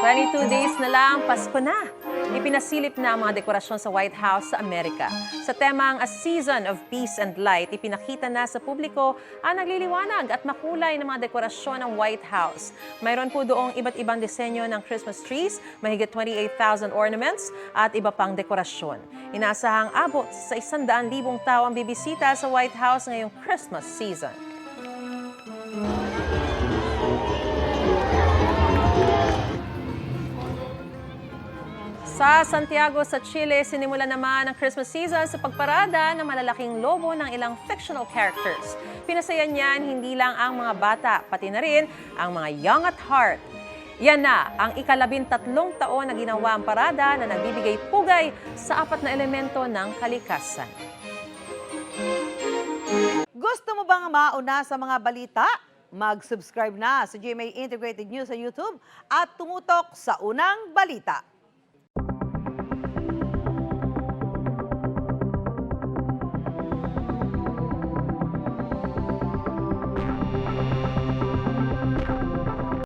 22 days na lang, Pasko na. Ipinasilip na ang mga dekorasyon sa White House sa Amerika. Sa temang A Season of Peace and Light, ipinakita na sa publiko ang nagliliwanag at makulay na mga dekorasyon ng White House. Mayroon po doong iba't ibang disenyo ng Christmas trees, mahigit 28,000 ornaments at iba pang dekorasyon. Inaasahang abot sa 100,000 tao ang bibisita sa White House ngayong Christmas season. Sa Santiago sa Chile, sinimula naman ang Christmas season sa pagparada ng malalaking lobo ng ilang fictional characters. Pinasaya niyan hindi lang ang mga bata, pati na rin ang mga young at heart. Yan na ang ika-13 taon na ginawa ang parada na nagbibigay pugay sa 4 na elemento ng kalikasan. Gusto mo bang mauna sa mga balita? Mag-subscribe na sa GMA Integrated News sa YouTube at tumutok sa unang balita.